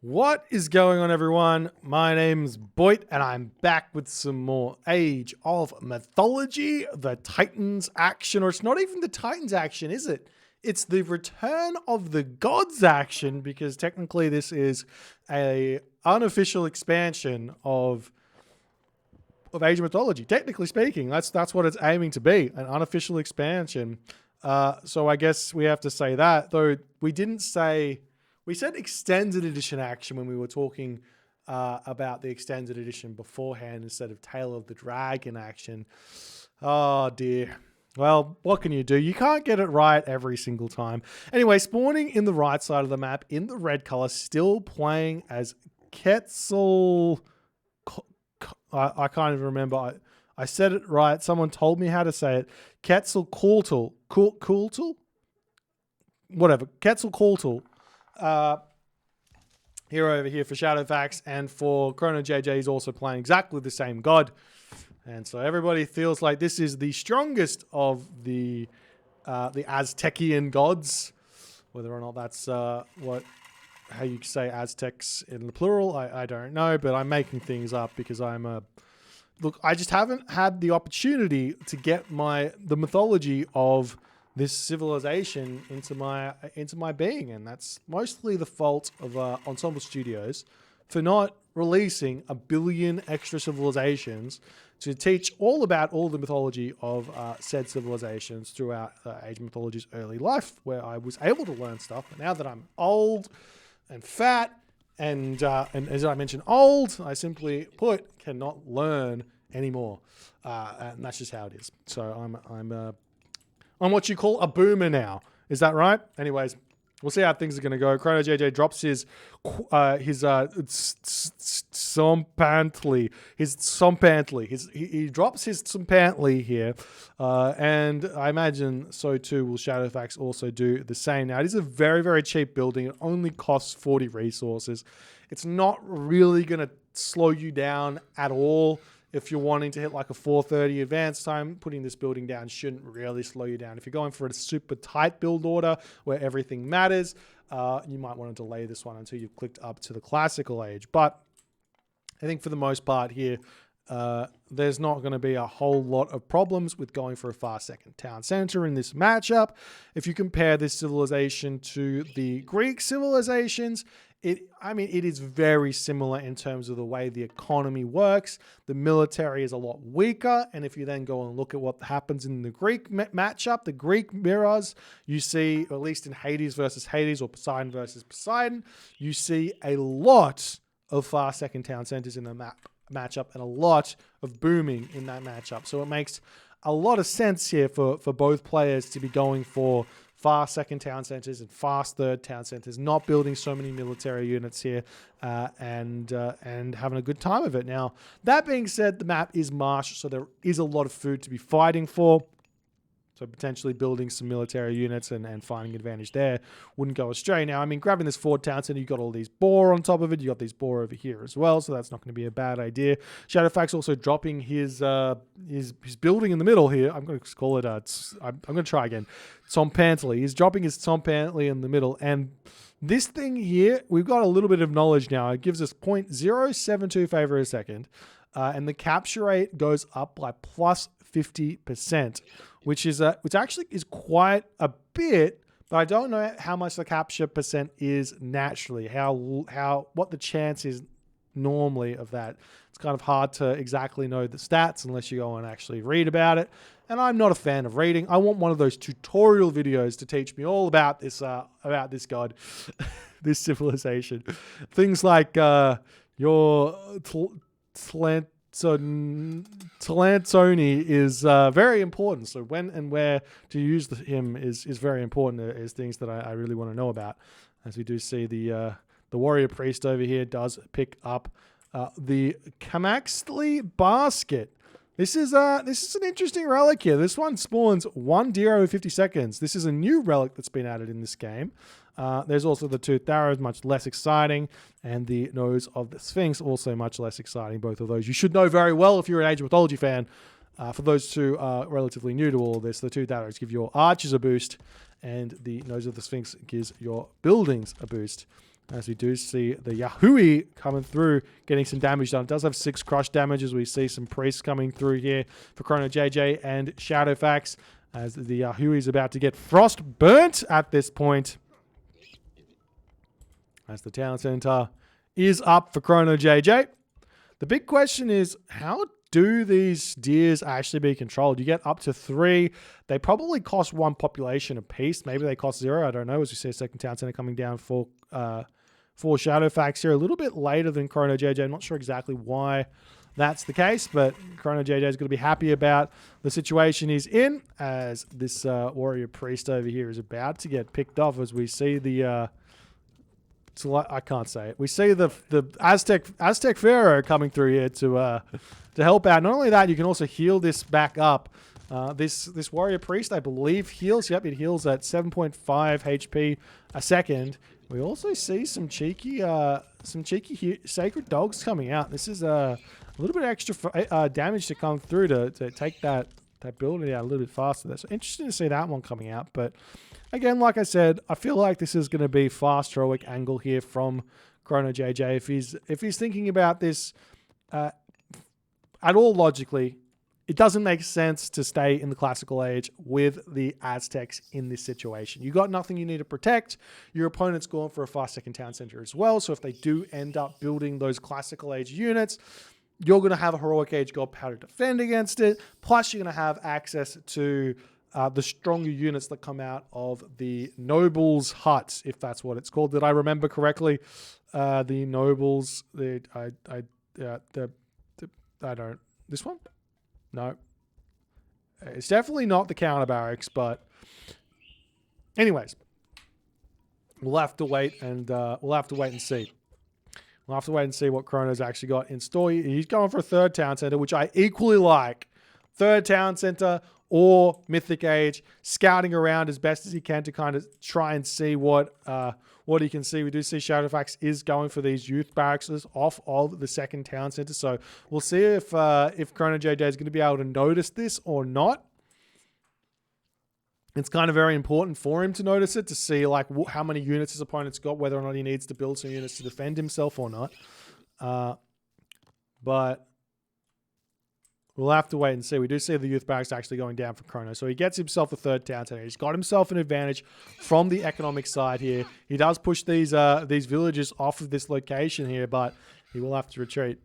What is going on, everyone? My name's Boit, and I'm back with some more Age of Mythology, the Titans action, or it's not even the Titans action, is it? It's the Return of the Gods action, because technically this is a unofficial expansion of Age of Mythology. Technically speaking, that's what it's aiming to be, an unofficial expansion. So I guess we have to say that, though we didn't say... We said extended edition action when we were talking about the extended edition beforehand instead of Tail of the Dragon action. Oh dear. Well, what can you do? You can't get it right every single time. Anyway, spawning in the right side of the map in the red color, still playing as Quetzal. I can't even remember. I said it right. Someone told me how to say it. Quetzalcoatl. Whatever. Quetzalcoatl. Hero over here for Shadowfaxx, and for ChronoJJ is also playing exactly the same god. And so everybody feels like this is the strongest of the Aztecian gods. Whether or not that's how you say Aztecs in the plural, I don't know, but I'm making things up because look, I just haven't had the opportunity to get the mythology of this civilization into my being, and that's mostly the fault of Ensemble Studios for not releasing a billion extra civilizations to teach all about all the mythology of said civilizations throughout Age of Mythology's early life, where I was able to learn stuff. But now that I'm old and fat, and as I mentioned, old, I simply put cannot learn anymore, and that's just how it is. So I'm what you call a boomer now. Is that right? Anyways, we'll see how things are going to go. ChronoJJ drops his Sompantly. He drops his Sompantly here. And I imagine so too will Shadowfaxx also do the same. Now, it is a very, very cheap building. It only costs 40 resources. It's not really going to slow you down at all. If you're wanting to hit like a 4:30 advance time, putting this building down shouldn't really slow you down. If you're going for a super tight build order where everything matters, you might want to delay this one until you've clicked up to the classical age. But I think for the most part here, there's not going to be a whole lot of problems with going for a far second town center in this matchup. If you compare this civilization to the Greek civilizations, it is very similar in terms of the way the economy works. The military is a lot weaker, and if you then go and look at what happens in the Greek matchup, the Greek mirrors, you see, at least in Hades versus Hades or Poseidon versus Poseidon, you see a lot of far second town centers in the matchup and a lot of booming in that matchup. So it makes a lot of sense here for both players to be going for fast second town centers and fast third town centers, not building so many military units here, and having a good time of it. Now, that being said, the map is marsh, so there is a lot of food to be fighting for. So potentially building some military units and finding advantage there wouldn't go astray. Now, I mean, grabbing this Ford Town Center, you've got all these boar on top of it. You got these boar over here as well, so that's not going to be a bad idea. Shadowfaxx also dropping his building in the middle here. I'm going to call it I'm going to try again. Sompantly. He's dropping his Sompantly in the middle, and this thing here, we've got a little bit of knowledge now. It gives us 0.072 favor a second, and the capture rate goes up by plus 50%. Which actually is quite a bit, but I don't know how much the capture percent is naturally. What the chance is normally of that. It's kind of hard to exactly know the stats unless you go and actually read about it. And I'm not a fan of reading. I want one of those tutorial videos to teach me all about this god, this civilization. Things like your Talantoni is very important. So when and where to use him is very important. Is things that I really want to know about. As we do see the warrior priest over here does pick up the Kamaxtli basket. This is an interesting relic here. This one spawns 1 deer over 50 seconds. This is a new relic that's been added in this game. There's also the Toothed Arrows, much less exciting, and the Nose of the Sphinx, also much less exciting. Both of those you should know very well if you're an Age of Mythology fan. For those who are relatively new to all of this, the Toothed Arrows give your archers a boost, and the Nose of the Sphinx gives your buildings a boost. as we do see the Yahui coming through, getting some damage done. It does have 6 crush damage as we see some priests coming through here for ChronoJJ and Shadowfaxx, as the Yahui is about to get frost burnt at this point. As the town center is up for ChronoJJ. The big question is, how do these deers actually be controlled? You get up to 3. They probably cost 1 population apiece. Maybe they cost 0. I don't know. As we see a second town center coming down for Shadowfaxx here a little bit later than ChronoJJ. I'm not sure exactly why that's the case, but ChronoJJ is going to be happy about the situation he's in, as this warrior priest over here is about to get picked off, as we see the I can't say it. We see the Aztec Pharaoh coming through here to help out. Not only that, you can also heal this back up. This warrior priest, I believe, heals. Yep, it heals at 7.5 HP a second. We also see some cheeky sacred dogs coming out. This is a little bit extra damage to come through to take that building out a little bit faster. So interesting to see that one coming out. But again, like I said, I feel like this is going to be fast heroic angle here from ChronoJJ. If he's thinking about this at all logically, it doesn't make sense to stay in the classical age with the Aztecs in this situation. You got nothing you need to protect. Your opponent's going for a fast second town center as well. So if they do end up building those classical age units, you're going to have a heroic age god power to defend against it. Plus, you're going to have access to the stronger units that come out of the nobles' huts, if that's what it's called. Did I remember correctly? The nobles. I don't. This one? No. It's definitely not the counter barracks, but anyways, we'll have to wait and see. We'll have to wait and see what Chrono's actually got in store. He's going for a 3rd town center, which I equally like. 3rd town center or Mythic Age, scouting around as best as he can to kind of try and see what he can see. We do see Shadowfaxx is going for these youth barracks off of the 2nd town center. So we'll see if ChronoJJ is going to be able to notice this or not. It's kind of very important for him to notice it, to see like how many units his opponent's got, whether or not he needs to build some units to defend himself or not. But we'll have to wait and see. We do see the youth barracks actually going down for Chrono. So he gets himself a 3rd town center. He's got himself an advantage from the economic side here. He does push these villages off of this location here, but he will have to retreat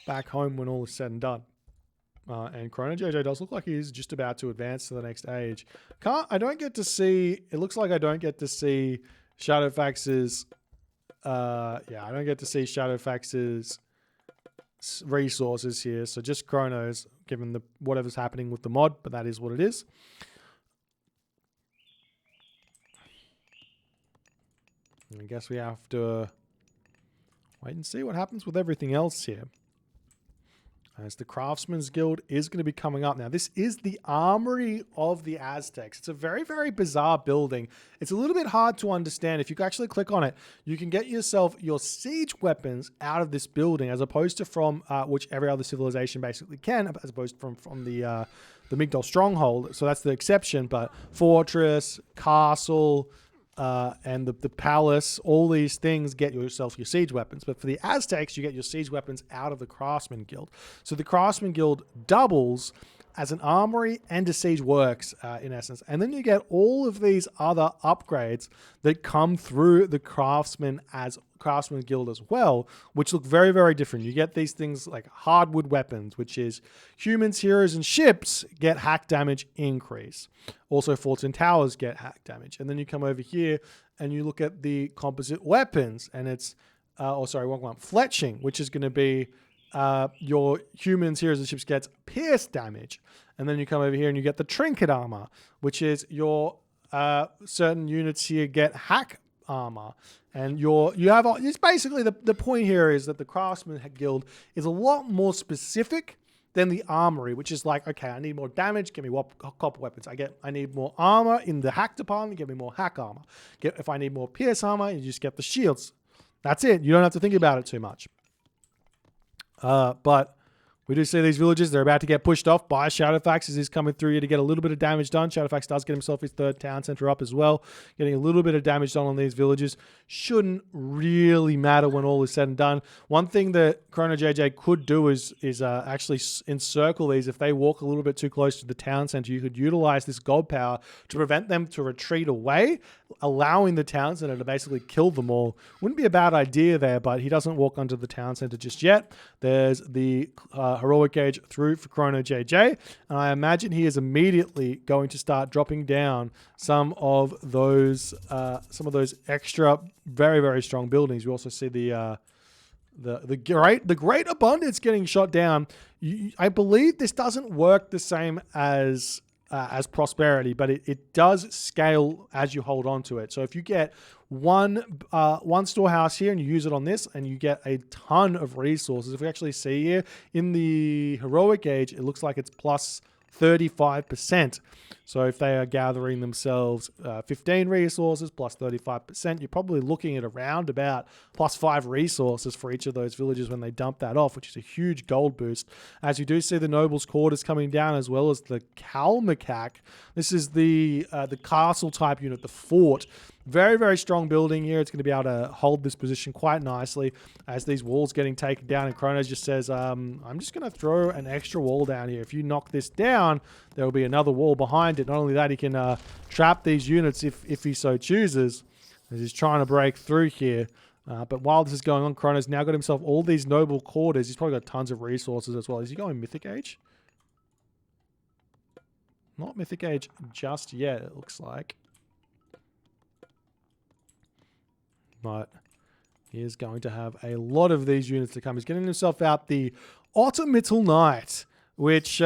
back home when all is said and done. And ChronoJJ does look like he's just about to advance to the next age. I don't get to see... It looks like I don't get to see Shadowfaxx's... I don't get to see Shadowfaxx's resources here. So just Chrono's, given whatever's happening with the mod, but that is what it is. I guess we have to wait and see what happens with everything else here. As the Craftsman's Guild is going to be coming up now. This is the Armory of the Aztecs. It's a very, very bizarre building. It's a little bit hard to understand. If you actually click on it, you can get yourself your siege weapons out of this building, as opposed to from which every other civilization basically can, as opposed to from the Migdol Stronghold. So that's the exception. But fortress, castle, and the palace, all these things get yourself your siege weapons. But for the Aztecs, you get your siege weapons out of the Craftsman Guild. So the Craftsman Guild doubles as an armory and a siege works in essence. And then you get all of these other upgrades that come through the Craftsman Guild as well, which look very, very different. You get these things like hardwood weapons, which is humans, heroes, and ships get hack damage increase. Also, forts and towers get hack damage. And then you come over here and you look at the composite weapons, and it's, fletching, which is going to be your humans, heroes, and ships gets pierce damage. And then you come over here and you get the trinket armor, which is your certain units here get hack armor. And it's basically the point here is that the Craftsman Guild is a lot more specific than the Armory, which is like, okay, I need more damage, give me copper weapons. I need more armor in the hack department, give me more hack armor. If I need more pierce armor, you just get the shields. That's it. You don't have to think about it too much. But We do see these villagers. They're about to get pushed off by Shadowfaxx as he's coming through here to get a little bit of damage done. Shadowfaxx does get himself his third town center up as well. Getting a little bit of damage done on these villagers. Shouldn't really matter when all is said and done. One thing that ChronoJJ could do is actually encircle these. If they walk a little bit too close to the town center, you could utilize this god power to prevent them to retreat away, allowing the town center to basically kill them all. Wouldn't be a bad idea there, but he doesn't walk onto the town center just yet. There's the heroic gauge through for ChronoJJ, and I imagine he is immediately going to start dropping down some of those extra very, very strong buildings. We also see the great abundance getting shot down. I believe this doesn't work the same as prosperity, but it does scale as you hold on to it. So if you get one storehouse here and you use it on this, and you get a ton of resources. If we actually see here in the heroic age, it looks like it's plus 35%. So if they are gathering themselves 15 resources plus 35%, you're probably looking at around about plus 5 resources for each of those villages when they dump that off, which is a huge gold boost. As you do see the nobles' quarters coming down, as well as the Kalmakak. This is the castle type unit, the fort. Very, very strong building here. It's going to be able to hold this position quite nicely as these walls getting taken down. And Chronos just says, I'm just going to throw an extra wall down here. If you knock this down, there will be another wall behind it. Not only that, he can trap these units if he so chooses, as he's trying to break through here. But while this is going on, Chronos now got himself all these noble quarters. He's probably got tons of resources as well. Is he going Mythic Age? Not Mythic Age just yet, it looks like. But he is going to have a lot of these units to come. He's getting himself out the Automittal Knight, which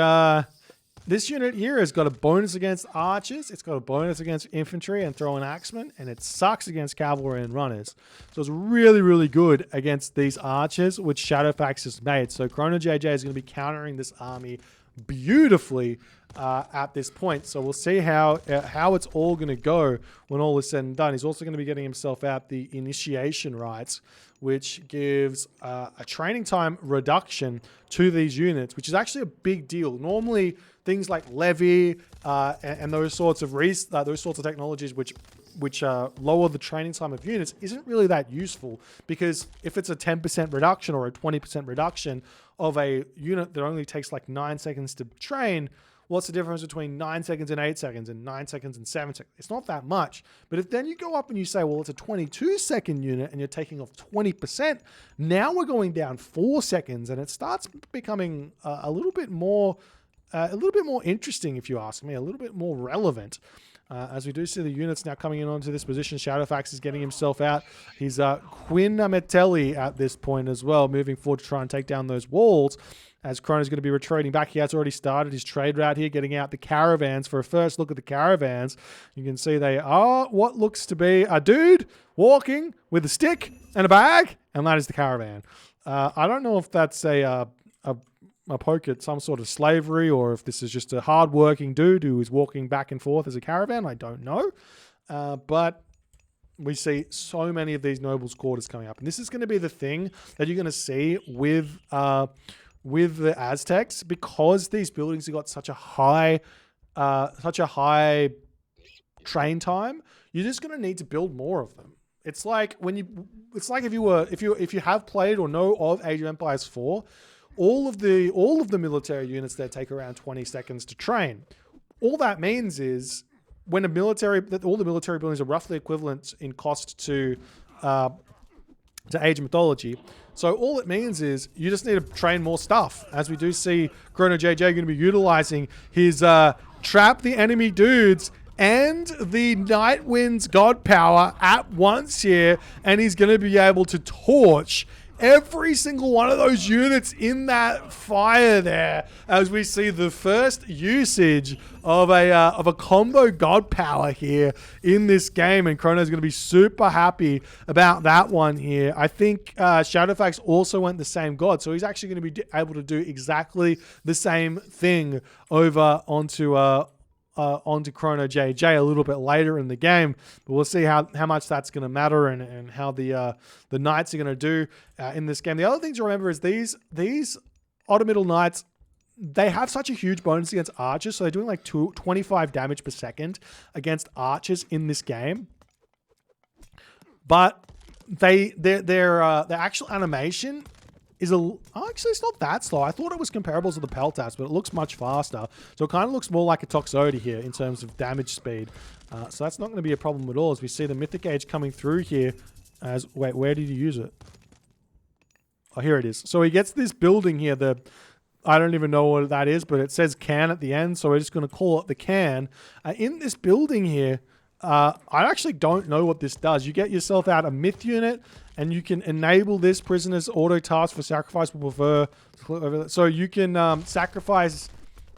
this unit here has got a bonus against archers. It's got a bonus against infantry and throwing axemen, and it sucks against cavalry and runners. So it's really, really good against these archers, which Shadowfaxx has made. So ChronoJJ is going to be countering this army beautifully at this point. So we'll see how it's all going to go when all is said and done. He's also going to be getting himself out the initiation rites, which gives a training time reduction to these units, which is actually a big deal. Normally, things like levy and those sorts of technologies which lower the training time of units isn't really that useful, because if it's a 10% reduction or a 20% reduction of a unit that only takes like 9 seconds to train, what's the difference between 9 seconds and 8 seconds and 9 seconds and 7 seconds? It's not that much. But if then you go up and you say, well, it's a 22-second unit and you're taking off 20%, now we're going down 4 seconds, and it starts becoming a little bit more interesting, if you ask me, a little bit more relevant. As we do see the units now coming in onto this position, Shadowfaxx is getting himself out. He's Quinn Metelli at this point as well, moving forward to try and take down those walls. As Chrono's going to be retreating back, he has already started his trade route here, getting out the caravans. For a first look at the caravans, you can see they are what looks to be a dude walking with a stick and a bag, and that is the caravan. I don't know if that's a poke at some sort of slavery, or if this is just a hard-working dude who is walking back and forth as a caravan. I don't know. But we see so many of these nobles' quarters coming up. And this is going to be the thing that you're going to see with the Aztecs, because these buildings have got such a high train time. You're just going to need to build more of them. It's like if you have played or know of Age of Empires 4, all of the military units there take around 20 seconds to train. All that means is all the military buildings are roughly equivalent in cost to Age of Mythology. So all it means is you just need to train more stuff. As we do see ChronoJJ going to be utilizing his trap the enemy dudes and the Nightwind's god power at once here, and he's going to be able to torch every single one of those units in that fire there, as we see the first usage of a combo god power here in this game, and Chrono's going to be super happy about that one here. I think Shadowfaxx also went the same god, so he's actually going to be able to do exactly the same thing over onto ChronoJJ a little bit later in the game, but we'll see how much that's going to matter and how the Knights are going to do in this game. The other thing to remember is these Automiddle Knights, they have such a huge bonus against archers, so they're doing like 25 damage per second against archers in this game. But their actual animation is actually it's not that slow. I thought it was comparable to the Peltas, but it looks much faster. So it kind of looks more like a Toxoda here in terms of damage speed. So that's not going to be a problem at all as we see the Mythic Age coming through here. Wait, where did he use it? Oh, here it is. So he gets this building here, I don't even know what that is, but it says can at the end, so we're just going to call it the can. In this building here, I actually don't know what this does. You get yourself out a myth unit, and you can enable this prisoner's auto task for sacrifice will prefer. So you can sacrifice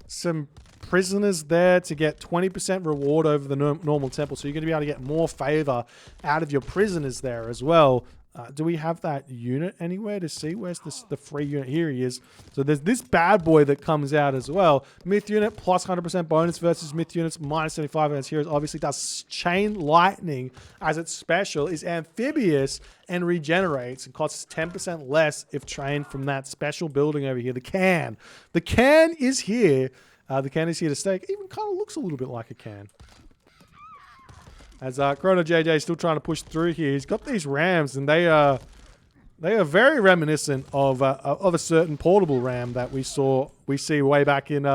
some prisoners there to get 20% reward over the normal temple. So you're going to be able to get more favor out of your prisoners there as well. Do we have that unit anywhere to see? Where's the free unit? Here he is. So there's this bad boy that comes out as well. Myth unit plus 100% bonus versus myth units minus 75 against heroes. Obviously does chain lightning as its special. Is amphibious and regenerates and costs 10% less if trained from that special building over here. The can. The can is here. The can is here to stay. It even kind of looks a little bit like a can. As ChronoJJ is still trying to push through here. He's got these rams, and they are very reminiscent of a certain portable ram that we see way back in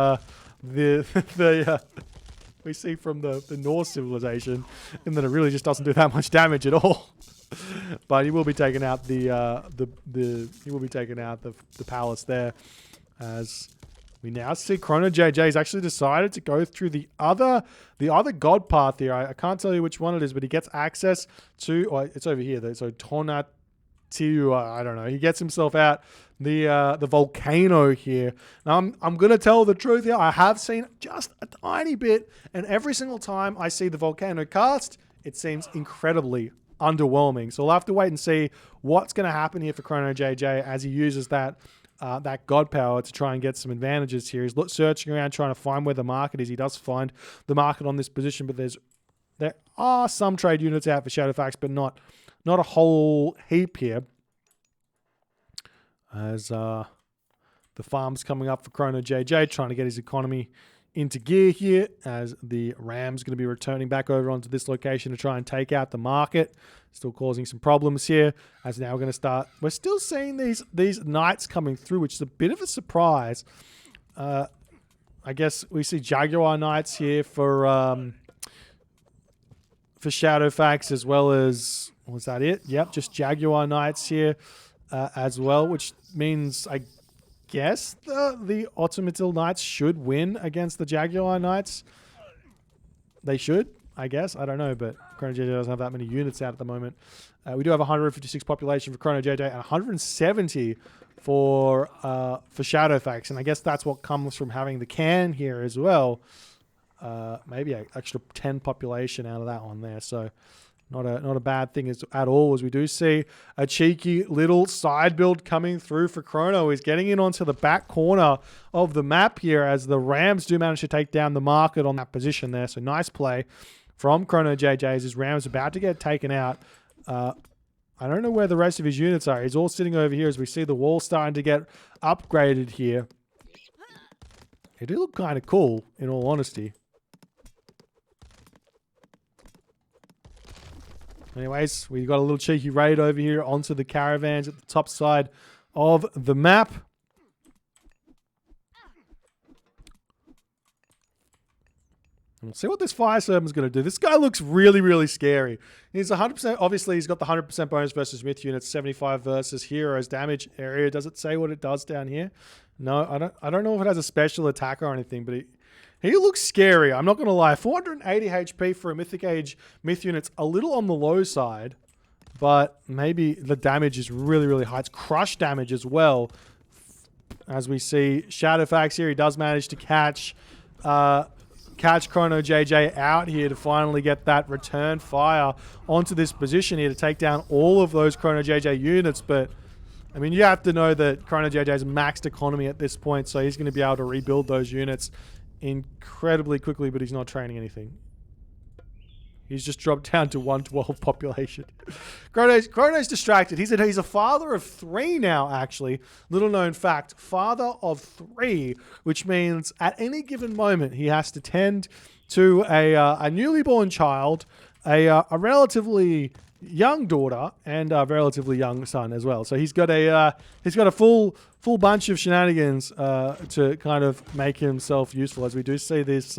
we see from the Norse civilization, in that it really just doesn't do that much damage at all. But he will be taking out the palace there, as we now see ChronoJJ has actually decided to go through the other god path here. I can't tell you which one it is, but he gets access to, it's over here though. So Tonatiuh, I don't know. He gets himself out the volcano here. Now I'm gonna tell the truth here. I have seen just a tiny bit, and every single time I see the volcano cast, it seems incredibly underwhelming. So we'll have to wait and see what's gonna happen here for ChronoJJ as he uses that god power to try and get some advantages here. He's searching around trying to find where the market is. He does find the market on this position, but there are some trade units out for Shadowfaxx, but not a whole heap here. As the farm's coming up for ChronoJJ, trying to get his economy into gear here, as the ram's going to be returning back over onto this location to try and take out the market. Still causing some problems here, as now we're going to start. We're still seeing these knights coming through, which is a bit of a surprise. I guess we see Jaguar Knights here for Shadowfaxx, as well as, was that it? Yep, just Jaguar Knights here as well, which means I guess the Automiddle Knights should win against the Jaguar Knights. They should, I guess. I don't know, but ChronoJJ doesn't have that many units out at the moment. We do have 156 population for ChronoJJ and 170 for Shadowfaxx, and I guess that's what comes from having the can here as well. Maybe an extra 10 population out of that one there, so not a bad thing at all, as we do see a cheeky little side build coming through for Chrono. He's getting in onto the back corner of the map here, as the Rams do manage to take down the market on that position there. So nice play from ChronoJJ as his Rams about to get taken out. I don't know where the rest of his units are. He's all sitting over here as we see the wall starting to get upgraded here. It do look kind of cool, in all honesty. Anyways, we got a little cheeky raid over here onto the caravans at the top side of the map. And we'll see what this fire servant's going to do. This guy looks really, really scary. He's 100%. Obviously, he's got the 100% bonus versus myth units, 75 versus heroes damage area. Does it say what it does down here? No, I don't know if it has a special attack or anything, but he looks scary. I'm not going to lie. 480 HP for a Mythic Age myth unit's a little on the low side, but maybe the damage is really, really high. It's crush damage as well. As we see Shadowfaxx here, he does manage to catch ChronoJJ out here to finally get that return fire onto this position here to take down all of those ChronoJJ units. But I mean, you have to know that ChronoJJ's maxed economy at this point, so he's going to be able to rebuild those units incredibly quickly, but he's not training anything. He's just dropped down to 112 population. Chrono's distracted. He's a father of 3 now, actually. Little known fact, father of 3, which means at any given moment he has to tend to a newly born child, a relatively young daughter, and a relatively young son as well. So he's got a full bunch of shenanigans to kind of make himself useful, as we do see this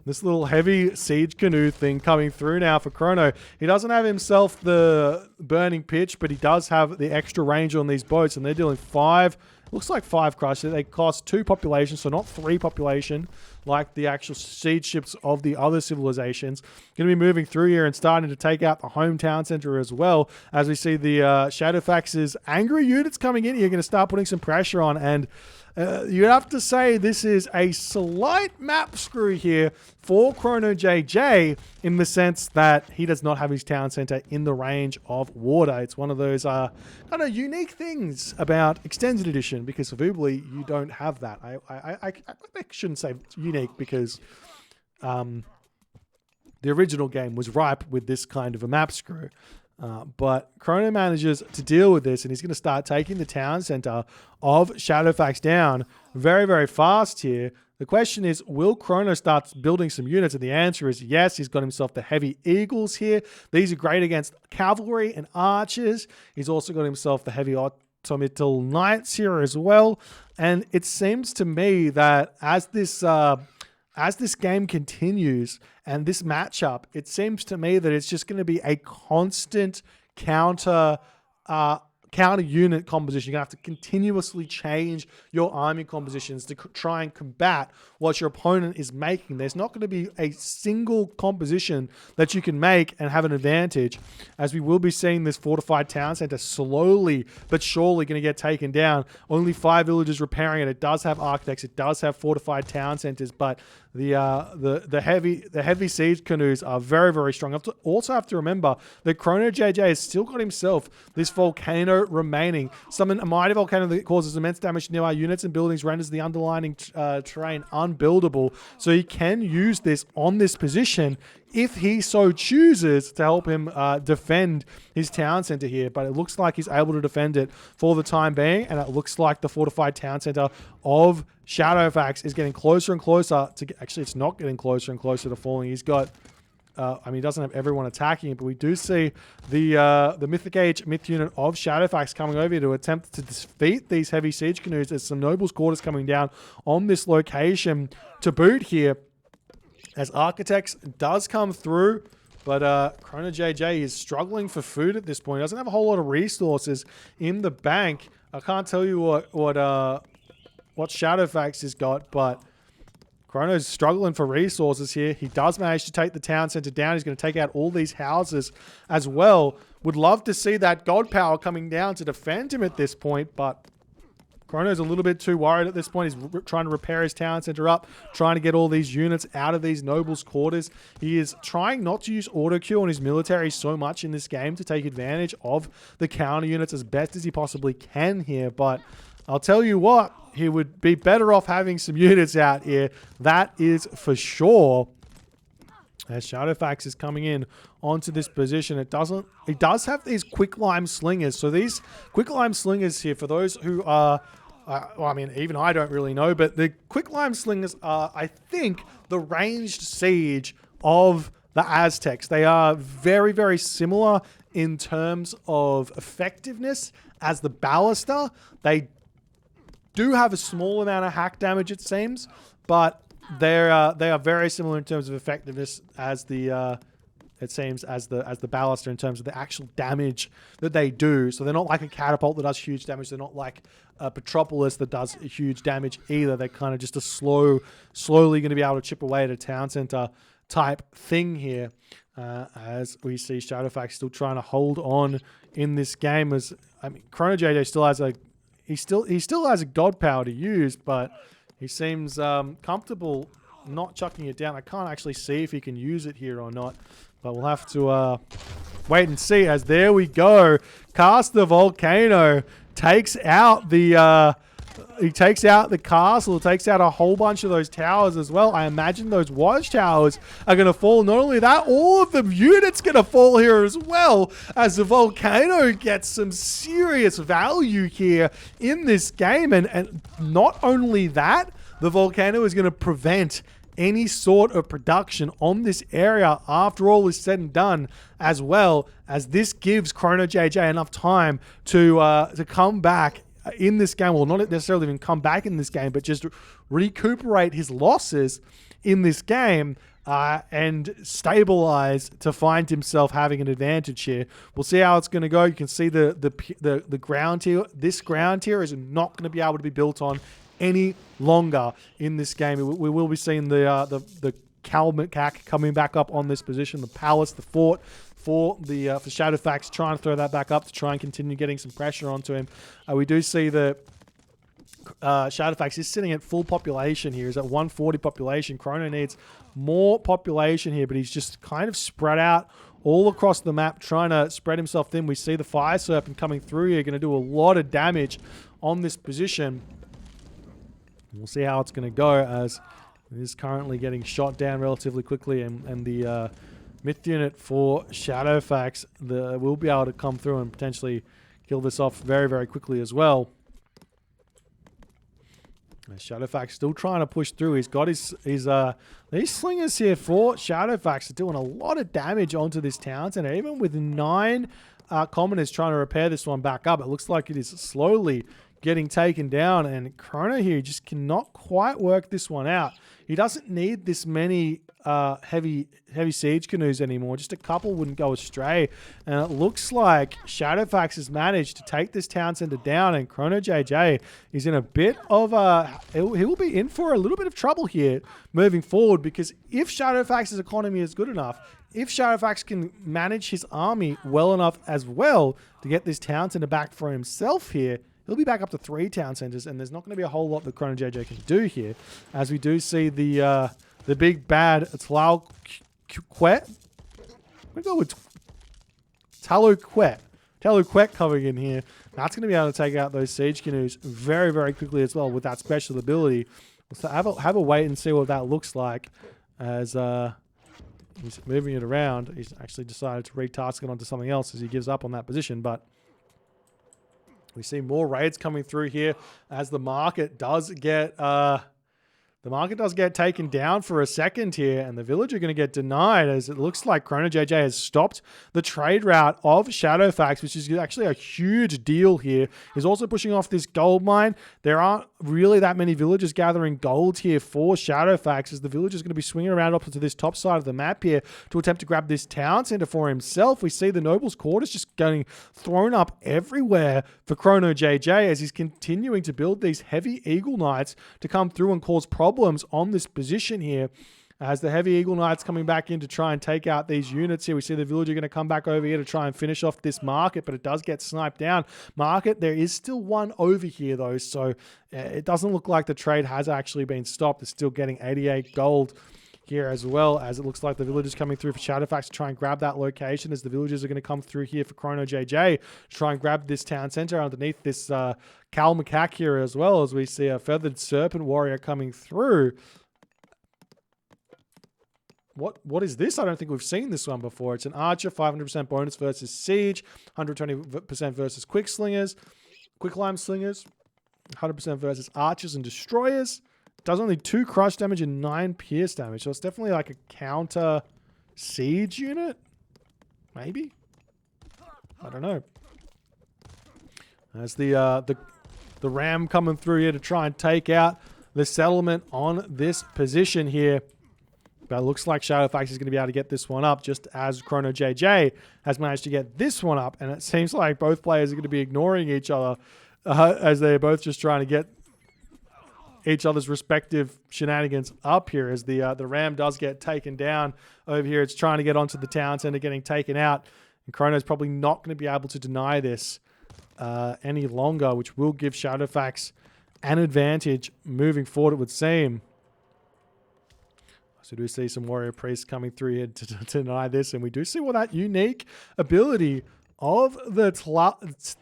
this little heavy siege canoe thing coming through now for Chrono. He doesn't have himself the burning pitch, but he does have the extra range on these boats, and they're dealing 5. Looks like 5 crushes. They cost 2 population, so not 3 population like the actual siege ships of the other civilizations. Going to be moving through here and starting to take out the hometown center as well, as we see the Shadowfaxx's angry units coming in. You're going to start putting some pressure on, and you'd have to say this is a slight map screw here for ChronoJJ, in the sense that he does not have his town center in the range of water. It's one of those kind of unique things about Extended Edition, because presumably you don't have that. I shouldn't say unique, because the original game was ripe with this kind of a map screw. But Chrono manages to deal with this, and he's going to start taking the town center of Shadowfaxx down very, very fast here. The question is, will Chrono start building some units? And the answer is yes. He's got himself the heavy eagles here. These are great against cavalry and archers. He's also got himself the heavy automatal knights here as well. And it seems to me that as this game continues and this matchup, it seems to me that it's just going to be a constant counter unit composition. You're going to have to continuously change your army compositions to try and combat what your opponent is making. There's not going to be a single composition that you can make and have an advantage, as we will be seeing this fortified town center slowly but surely going to get taken down. Only 5 villages repairing it. It does have architects. It does have fortified town centers, but the heavy siege canoes are very, very strong. You also have to remember that ChronoJJ has still got himself this volcano remaining. Summon a mighty volcano that causes immense damage to nearby units and buildings, renders the underlying terrain unbuildable. So he can use this on this position if he so chooses to help him defend his town center here. But it looks like he's able to defend it for the time being, and it looks like the fortified town center of Shadowfaxx is getting closer and closer to... Actually, it's not getting closer and closer to falling. He's got... he doesn't have everyone attacking it, but we do see the Mythic Age myth unit of Shadowfaxx coming over here to attempt to defeat these heavy siege canoes. There's some nobles' quarters coming down on this location to boot here, as Architects does come through, but ChronoJJ is struggling for food at this point. He doesn't have a whole lot of resources in the bank. I can't tell you what Shadowfaxx has got, but Chrono's struggling for resources here. He does manage to take the town center down. He's going to take out all these houses as well. Would love to see that god power coming down to defend him at this point, but Chrono's a little bit too worried at this point. He's trying to repair his town center up, trying to get all these units out of these nobles' quarters. He is trying not to use auto queue on his military so much in this game to take advantage of the counter units as best as he possibly can here. But I'll tell you what, he would be better off having some units out here. That is for sure. As Shadowfaxx is coming in onto this position, it does have these quicklime slingers. So these quicklime slingers here, for those who are... well, I mean, even I don't really know, but the quicklime slingers are, I think, the ranged siege of the Aztecs. They are very, very similar in terms of effectiveness as the ballista. They do have a small amount of hack damage, it seems, but they are very similar in terms of effectiveness as the it seems as the ballista in terms of the actual damage that they do. So they're not like a catapult that does huge damage. They're not like a Petropolis that does huge damage either. They're kind of just a slowly going to be able to chip away at a town center type thing here. As we see Shadowfaxx still trying to hold on in this game. As I mean, ChronoJJ still has he still has a god power to use, but he seems comfortable not chucking it down. I can't actually see if he can use it here or not, but we'll have to wait and see. As there we go, Cast the Volcano takes out the He takes out the castle, takes out a whole bunch of those towers as well. I imagine those watchtowers are going to fall. Not only that, all of the units going to fall here as well, as the volcano gets some serious value here in this game. And not only that, the volcano is going to prevent any sort of production on this area after all is said and done, as well as this gives ChronoJJ enough time to come back in this game. Well, not necessarily even come back in this game, but just recuperate his losses in this game and stabilize to find himself having an advantage here. We'll see how it's going to go. You can see the ground here. This ground here is not going to be able to be built on any longer in this game. We will be seeing the Calmacac coming back up on this position, the palace, the fort for Shadowfaxx, trying to throw that back up to try and continue getting some pressure onto him. We do see that Shadowfaxx is sitting at full population here. He's at 140 population. Chrono needs more population here, but he's just kind of spread out all across the map, trying to spread himself thin. We see the Fire Serpent coming through here, going to do a lot of damage on this position. We'll see how it's going to go, as it is currently getting shot down relatively quickly, and the myth unit for Shadowfaxx will be able to come through and potentially kill this off very, very quickly as well. Shadowfaxx still trying to push through. He's got these slingers here for Shadowfaxx are doing a lot of damage onto this town center. Even with 9 commoners trying to repair this one back up, it looks like it is slowly getting taken down, and Chrono here just cannot quite work this one out. He doesn't need this many heavy siege canoes anymore. Just a couple wouldn't go astray, and it looks like Shadowfaxx has managed to take this town center down, and ChronoJJ is in a bit of he will be in for a little bit of trouble here moving forward, because if Shadowfaxx's economy is good enough, if Shadowfaxx can manage his army well enough as well to get this town center back for himself here, he'll be back up to 3 town centers, and there's not going to be a whole lot that ChronoJJ can do here, as we do see the big bad Quetz. We go with Quetz coming in here. That's going to be able to take out those siege canoes very, very quickly as well with that special ability. So have a wait and see what that looks like, as he's moving it around. He's actually decided to retask it onto something else as he gives up on that position, but we see more raids coming through here as the market does get taken down for a second here, and the village are going to get denied, as it looks like ChronoJJ has stopped the trade route of Shadowfaxx, which is actually a huge deal here. He's also pushing off this gold mine. There aren't really that many villagers gathering gold here for Shadowfaxx, as the village is going to be swinging around up to this top side of the map here to attempt to grab this town center for himself. We see the nobles' quarters just getting thrown up everywhere for ChronoJJ, as he's continuing to build these heavy Eagle Knights to come through and cause problems on this position here, as the heavy Eagle Knights coming back in to try and take out these units here. We see the villager going to come back over here to try and finish off this market, but it does get sniped down. Market, there is still one over here though, so it doesn't look like the trade has actually been stopped. It's still getting 88 gold here, as well as it looks like the villagers coming through for Shadowfaxx to try and grab that location, as the villagers are going to come through here for ChronoJJ to try and grab this town center underneath this Calmacac here, as well as we see a feathered serpent warrior coming through. What is this? I don't think we've seen this one before. It's an archer, 500% bonus versus siege, 120% versus quicklime slingers, 100% versus archers and destroyers. Does only 2 crush damage and 9 pierce damage. So it's definitely like a counter siege unit. Maybe? I don't know. As the ram coming through here to try and take out the settlement on this position here. But it looks like Shadowfaxx is going to be able to get this one up, just as ChronoJJ has managed to get this one up. And it seems like both players are going to be ignoring each other as they're both just trying to get each other's respective shenanigans up here, as the ram does get taken down over here. It's trying to get onto the town center, getting taken out, and Chrono's probably not going to be able to deny this any longer, which will give Shadowfaxx an advantage moving forward, it would seem. So we do see some warrior priests coming through here to deny this, and we do see that unique ability of the Quetz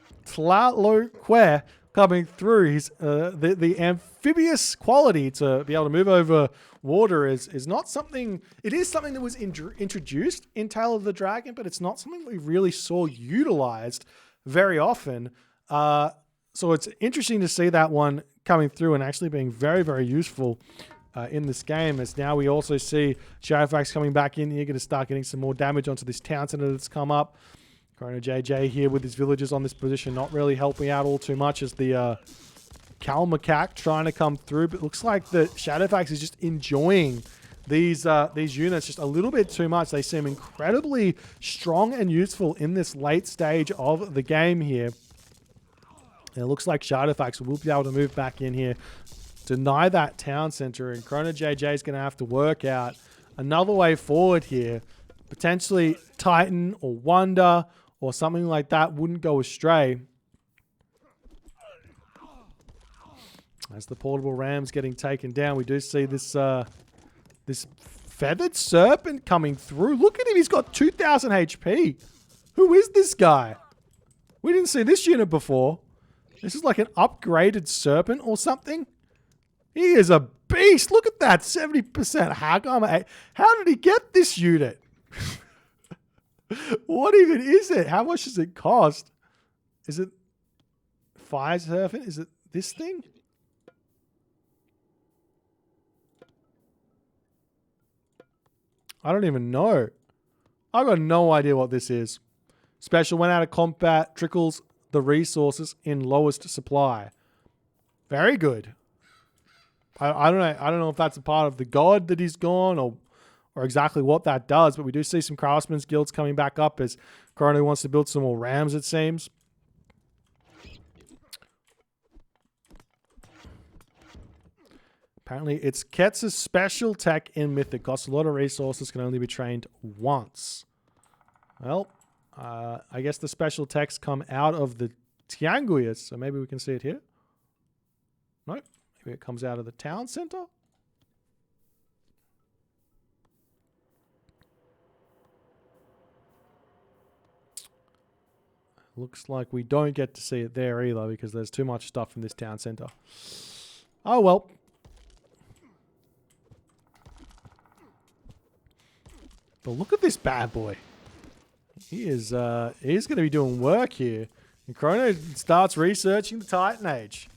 coming through. He's the amphibious quality to be able to move over water is not something. It is something that was introduced in Tail of the Dragon, but it's not something we really saw utilized very often. So it's interesting to see that one coming through and actually being very, very useful in this game. As now we also see Shadowfaxx coming back in here, going to start getting some more damage onto this town center that's come up. ChronoJJ here with his villagers on this position, not really helping out all too much as the Kalmakak trying to come through. But it looks like the Shadowfaxx is just enjoying these units just a little bit too much. They seem incredibly strong and useful in this late stage of the game here. And it looks like Shadowfaxx will be able to move back in here, deny that town center, and ChronoJJ is going to have to work out another way forward here. Potentially Titan or Wonder or something like that wouldn't go astray. As the portable ram's getting taken down, we do see this this feathered serpent coming through. Look at him, he's got 2,000 HP. Who is this guy? We didn't see this unit before. This is like an upgraded serpent or something. He is a beast. Look at that, 70% hack armor. How did he get this unit? What even is it? How much does it cost? Is it fire serpent? Is it this thing? I don't even know. I've got no idea what this is. Special when out of combat, trickles the resources in lowest supply. Very good. I don't know. I don't know if that's a part of the god that he's gone or exactly what that does, but we do see some craftsmen's guilds coming back up as Chrono wants to build some more rams, it seems. Apparently, it's Quetz's special tech in Mythic. Costs a lot of resources, can only be trained once. Well, I guess the special techs come out of the Tianguyas, so maybe we can see it here. Nope. Maybe it comes out of the town center. Looks like we don't get to see it there either because there's too much stuff in this town center. Oh well. But look at this bad boy. He's going to be doing work here. And Chrono starts researching the Titan Age.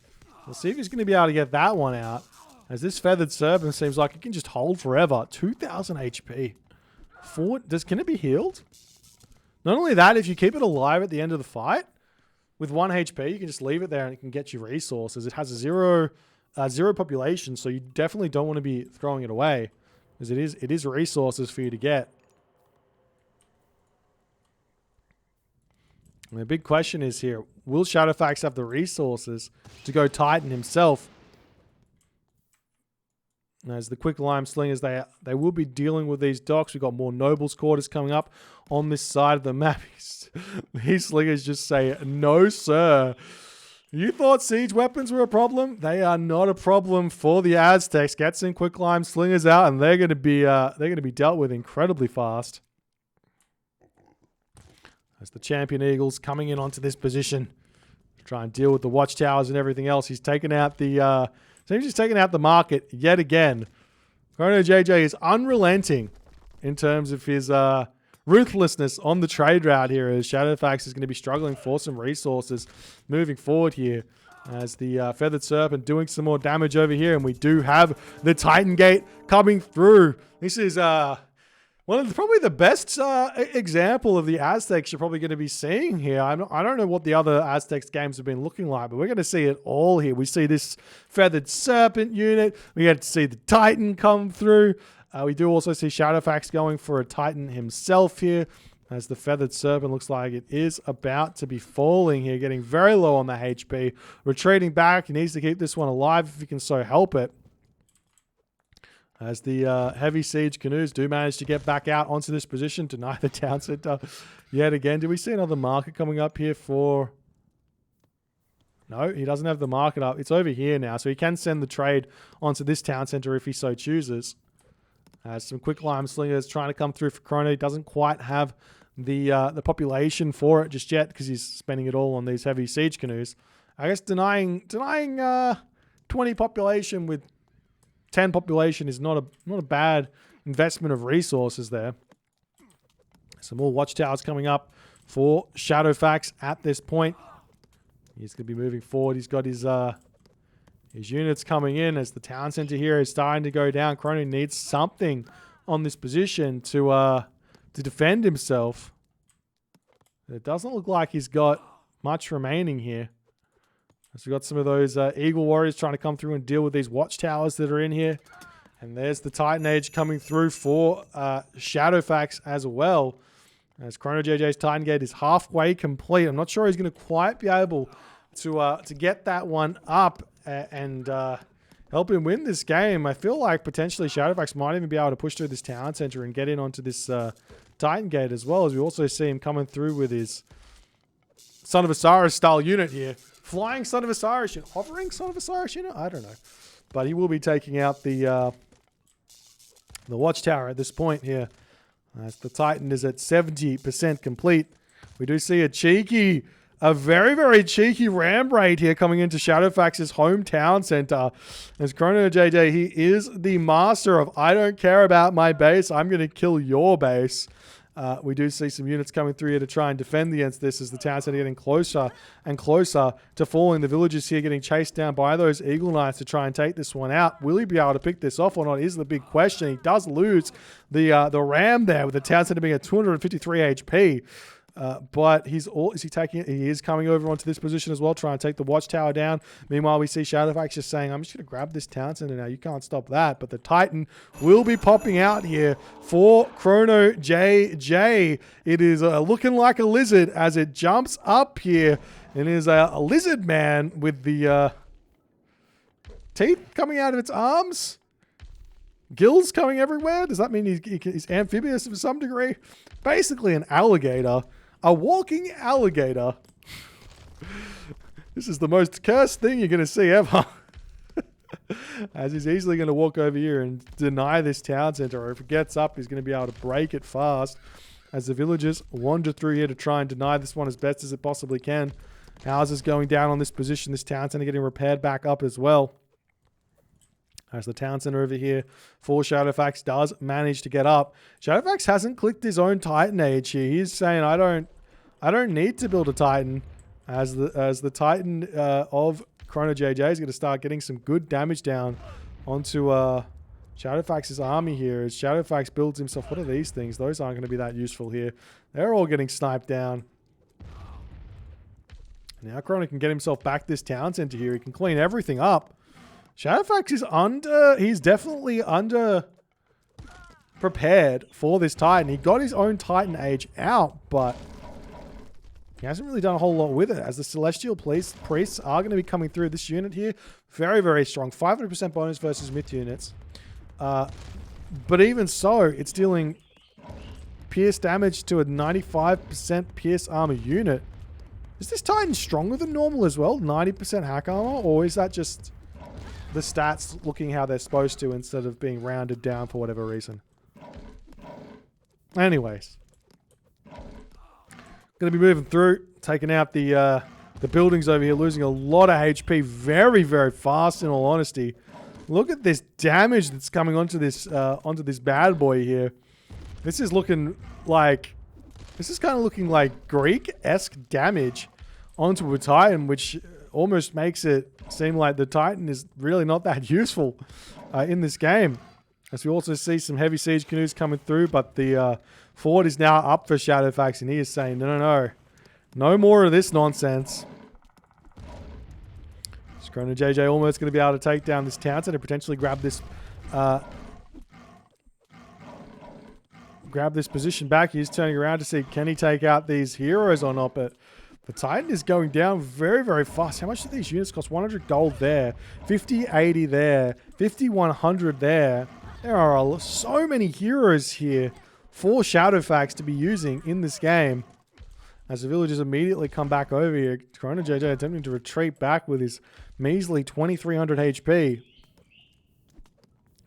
We'll see if he's going to be able to get that one out. As this feathered serpent seems like it can just hold forever. 2,000 HP. Can it be healed? Not only that, if you keep it alive at the end of the fight, with 1 HP, you can just leave it there and it can get you resources. It has a zero population, so you definitely don't want to be throwing it away. Because it is resources for you to get. And the big question is here, will Shadowfaxx have the resources to go Titan himself? As the quick lime slingers, they will be dealing with these docks. We've got more nobles quarters coming up on this side of the map. These slingers just say, no sir. You thought siege weapons were a problem? They are not a problem for the Aztecs. Get some quick lime slingers out and they're going to be dealt with incredibly fast. As the champion Eagles coming in onto this position to try and deal with the watchtowers and everything else. He's taken out the seems he's taken out the market yet again. ChronoJJ is unrelenting in terms of his ruthlessness on the trade route here, as Shadowfaxx is going to be struggling for some resources moving forward here. As the Feathered Serpent doing some more damage over here, and we do have the Titan Gate coming through. This is probably the best example of the Aztecs you're probably going to be seeing here. I don't know what the other Aztecs games have been looking like, but we're going to see it all here. We see this Feathered Serpent unit. We get to see the Titan come through. We do also see Shadowfaxx going for a Titan himself here, as the Feathered Serpent looks like it is about to be falling here, getting very low on the HP. Retreating back, he needs to keep this one alive if he can so help it. As the heavy siege canoes do manage to get back out onto this position, deny the town center yet again. Do we see another market coming up here for... No, he doesn't have the market up. It's over here now, so he can send the trade onto this town center if he so chooses. Some quick lime slingers trying to come through for Chrono. He doesn't quite have the population for it just yet because he's spending it all on these heavy siege canoes. I guess denying 20 population with 10 population is not a bad investment of resources there. Some more watchtowers coming up for Shadowfaxx at this point. He's going to be moving forward. He's got his units coming in as the town center here is starting to go down. Chrono needs something on this position to defend himself. It doesn't look like he's got much remaining here. So we've got some of those Eagle Warriors trying to come through and deal with these watchtowers that are in here. And there's the Titan Age coming through for Shadowfaxx as well. As ChronoJJ's Titan Gate is halfway complete. I'm not sure he's going to quite be able to get that one up and help him win this game. I feel like potentially Shadowfaxx might even be able to push through this town center and get in onto this Titan Gate as well, as we also see him coming through with his Son of Osiris style unit here. Flying Son of Osiris unit. Hovering Son of Osiris unit? I don't know. But he will be taking out the watchtower at this point here. As the Titan is at 70% complete. We do see a very, very cheeky ram raid here coming into Shadowfaxx's hometown center. As ChronoJJ, he is the master of, I don't care about my base, I'm going to kill your base. We do see some units coming through here to try and defend against this as the town center getting closer and closer to falling. The villagers here getting chased down by those Eagle Knights to try and take this one out. Will he be able to pick this off or not is the big question. He does lose the ram there with the town center being at 253 HP. But he is coming over onto this position as well, trying to take the watchtower down. Meanwhile, we see Shadowfaxx just saying, I'm just going to grab this town center now. You can't stop that. But the Titan will be popping out here for ChronoJJ. It is looking like a lizard as it jumps up here. And is a lizard man with the teeth coming out of its arms. Gills coming everywhere. Does that mean he's amphibious to some degree? Basically an alligator. A walking alligator. This is the most cursed thing you're going to see ever. As he's easily going to walk over here and deny this town center. Or if it gets up, he's going to be able to break it fast. As the villagers wander through here to try and deny this one as best as it possibly can. Houses going down on this position. This town center getting repaired back up as well. As the town center over here for Shadowfaxx does manage to get up. Shadowfaxx hasn't clicked his own Titan Age here. He's saying, I don't need to build a Titan. As the Titan of ChronoJJ is going to start getting some good damage down onto Shadowfaxx's army here. As Shadowfaxx builds himself, what are these things? Those aren't going to be that useful here. They're all getting sniped down. Now Chrono can get himself back this town center here. He can clean everything up. Shadowfaxx is he's definitely under prepared for this Titan. He got his own Titan Age out, but he hasn't really done a whole lot with it, as the Celestial Priests are going to be coming through this unit here. Very, very strong. 500% bonus versus myth units. But even so, it's dealing pierce damage to a 95% pierce armor unit. Is this Titan stronger than normal as well? 90% hack armor? Or is that just the stats looking how they're supposed to instead of being rounded down for whatever reason? Anyways. Going to be moving through, taking out the buildings over here, losing a lot of HP very, very fast, in all honesty. Look at this damage that's coming onto this bad boy here. This is looking like... This is kind of looking like Greek-esque damage onto a Titan, which almost makes it seem like the Titan is really not that useful in this game. As we also see some heavy siege canoes coming through, but the fort is now up for Shadowfaxx, and he is saying, no more of this nonsense. ChronoJJ almost going to be able to take down this town center, potentially grab this position back. He's turning around to see, can he take out these heroes or not? But the Titan is going down very, very fast. How much do these units cost? 100 gold there, 50, 80 there, 50, 100 there. There are so many heroes here for Shadowfaxx to be using in this game. As the villagers immediately come back over here, ChronoJJ attempting to retreat back with his measly 2300 HP.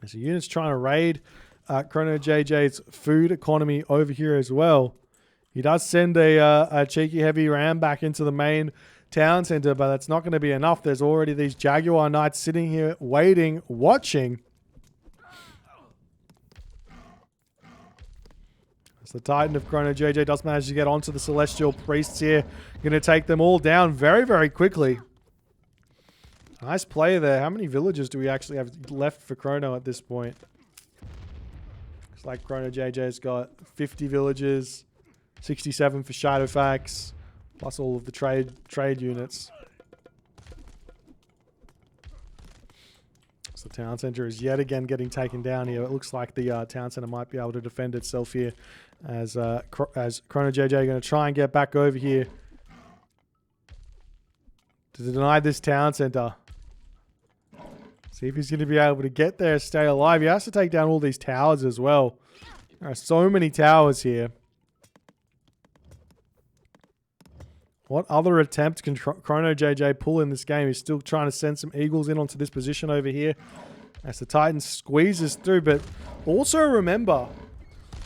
As the unit's trying to raid ChronoJJ's food economy over here as well. He does send a cheeky heavy ram back into the main town center, but that's not going to be enough. There's already these Jaguar Knights sitting here waiting, watching. As the Titan of ChronoJJ does manage to get onto the Celestial Priests here. Going to take them all down very, very quickly. Nice play there. How many villages do we actually have left for Chrono at this point? Looks like ChronoJJ's got 50 villages, 67 for Shadowfaxx, plus all of the trade units. So the town center is yet again getting taken down here. It looks like the town center might be able to defend itself here as ChronoJJ going to try and get back over here to deny this town center. See if he's going to be able to get there, stay alive. He has to take down all these towers as well. There are so many towers here. What other attempt can ChronoJJ pull in this game? He's still trying to send some Eagles in onto this position over here as the Titan squeezes through. But also remember,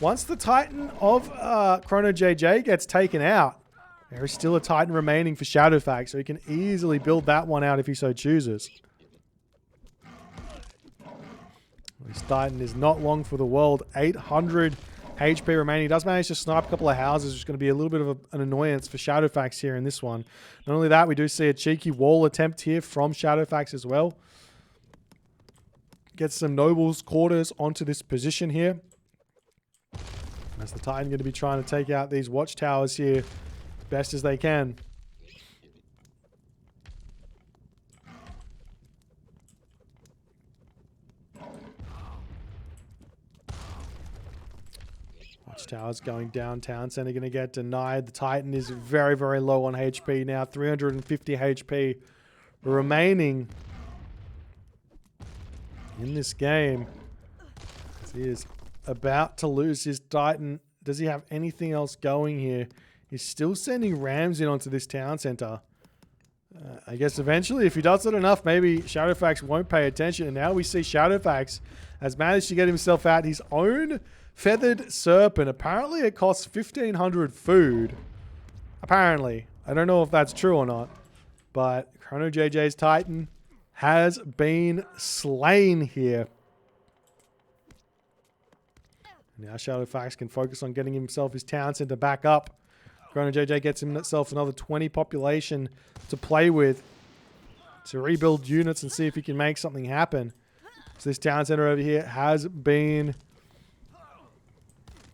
once the Titan of ChronoJJ gets taken out, there is still a Titan remaining for Shadowfaxx, so he can easily build that one out if he so chooses. This Titan is not long for the world. 800 HP remaining. He does manage to snipe a couple of houses, which is going to be a little bit of an annoyance for Shadowfaxx here in this one. Not only that, we do see a cheeky wall attempt here from Shadowfaxx as well. Gets some nobles' quarters onto this position here. As the Titan going to be trying to take out these watchtowers here as best as they can. Watchtowers going down. Town center going to get denied. The Titan is very, very low on HP now. 350 HP remaining in this game. He is about to lose his Titan. Does he have anything else going here? He's still sending rams in onto this town center. I guess eventually, if he does it enough, maybe Shadowfaxx won't pay attention. And now we see Shadowfaxx has managed to get himself out his own feathered serpent. Apparently, it costs 1,500 food. Apparently. I don't know if that's true or not. But ChronoJJ's Titan has been slain here. Now Shadowfaxx can focus on getting himself his town center back up. ChronoJJ gets himself another 20 population to play with to rebuild units and see if he can make something happen. So this town center over here has been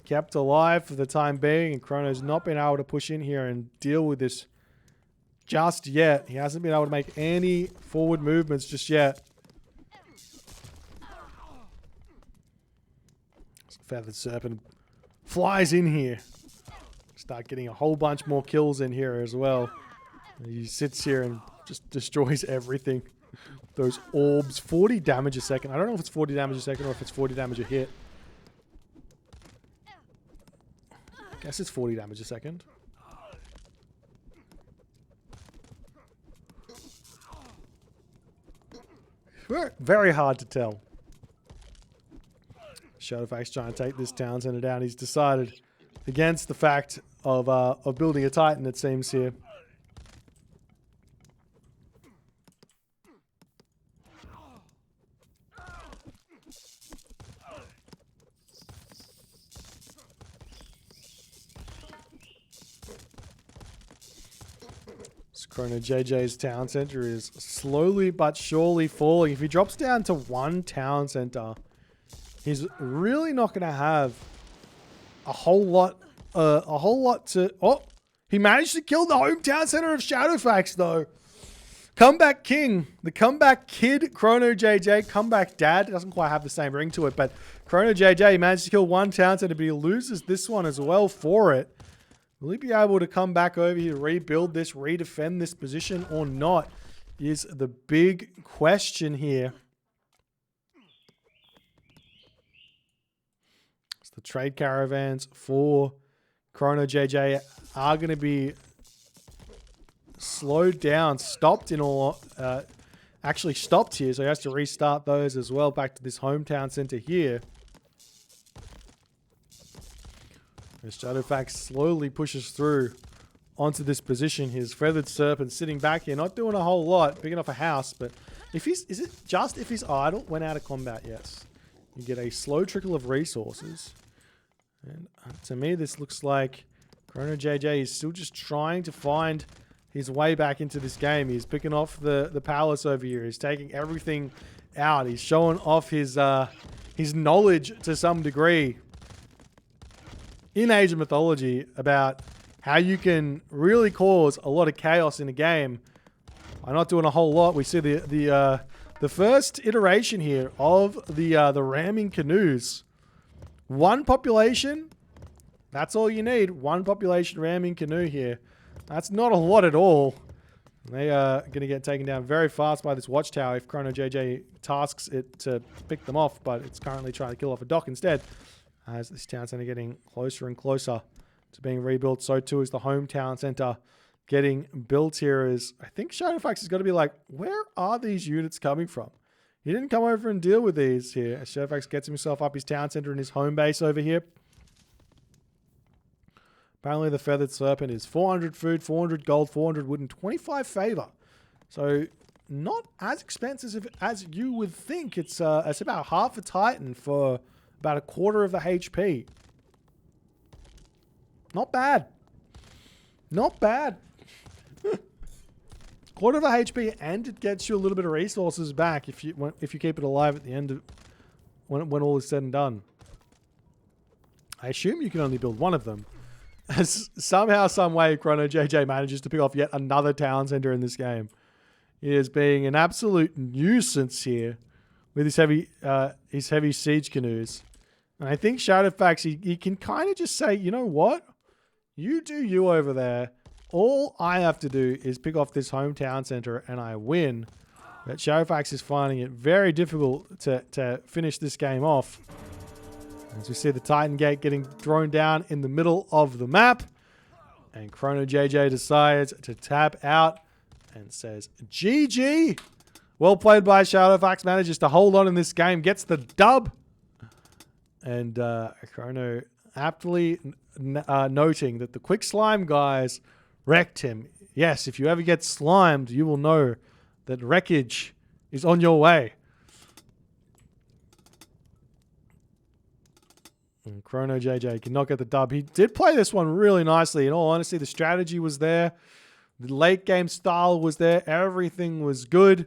kept alive for the time being, and Chrono's not been able to push in here and deal with this just yet. He hasn't been able to make any forward movements just yet. Feathered Serpent flies in here. Start getting a whole bunch more kills in here as well. He sits here and just destroys everything. Those orbs. 40 damage a second. I don't know if it's 40 damage a second or if it's 40 damage a hit. I guess it's 40 damage a second. Very hard to tell. Shadowfaxx trying to take this town center down. He's decided against the fact of building a Titan, it seems here. ChronoJJ's town center is slowly but surely falling. If he drops down to one town center, he's really not going to have a whole lot to... Oh, he managed to kill the hometown center of Shadowfaxx, though. Comeback King, the comeback kid, ChronoJJ, comeback dad. It doesn't quite have the same ring to it, but ChronoJJ managed to kill one town center, but he loses this one as well for it. Will he be able to come back over here, rebuild this, redefend this position or not, is the big question here. The trade caravans for ChronoJJ are going to be slowed down, stopped in all, actually stopped here. So he has to restart those as well back to this hometown center here. As Shadowfaxx slowly pushes through onto this position. His Feathered Serpent sitting back here, not doing a whole lot, picking off a house. But if he's, is it just if he's idle when out of combat? Yes. You get a slow trickle of resources. And to me, this looks like ChronoJJ is still just trying to find his way back into this game. He's picking off the palace over here. He's taking everything out. He's showing off his knowledge to some degree in Age of Mythology about how you can really cause a lot of chaos in a game by not doing a whole lot. We see the first iteration here of the ramming canoes. One population, that's all you need. One population ramming canoe here. That's not a lot at all. They are going to get taken down very fast by this watchtower if ChronoJJ tasks it to pick them off, but it's currently trying to kill off a dock instead. As this town center getting closer and closer to being rebuilt, so too is the hometown center getting built here. Is I think Shadowfaxx is going to be like, where are these units coming from? He didn't come over and deal with these here. As Shadowfaxx gets himself up his town center and his home base over here. Apparently the Feathered Serpent is 400 food, 400 gold, 400 wood, and 25 favor. So not as expensive as you would think. It's about half a Titan for about a quarter of the HP. Not bad. Not bad. Quarter of the HP, and it gets you a little bit of resources back if you keep it alive at the end of when all is said and done. I assume you can only build one of them. As somehow, some way, ChronoJJ manages to pick off yet another town center in this game. He is being an absolute nuisance here with his heavy siege canoes. And I think Shadowfaxx, he can kind of just say, you know what? You do you over there. All I have to do is pick off this hometown center and I win. But Shadowfaxx is finding it very difficult to finish this game off. As we see the Titan Gate getting thrown down in the middle of the map. And ChronoJJ decides to tap out and says, GG. Well played by Shadowfaxx. Manages to hold on in this game. Gets the dub. And Chrono aptly noting that the Quick Slime guys wrecked him. Yes, if you ever get slimed, you will know that wreckage is on your way. And ChronoJJ cannot get the dub. He did play this one really nicely. In all honesty, the strategy was there. The late game style was there. Everything was good.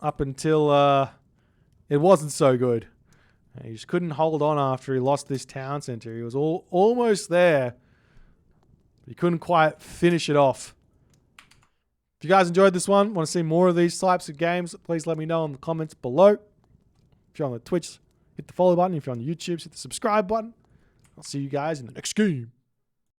Up until it wasn't so good. He just couldn't hold on after he lost this town center. He was almost there. He couldn't quite finish it off. If you guys enjoyed this one, want to see more of these types of games, please let me know in the comments below. If you're on the Twitch, hit the follow button. If you're on the YouTube, hit the subscribe button. I'll see you guys in the next game.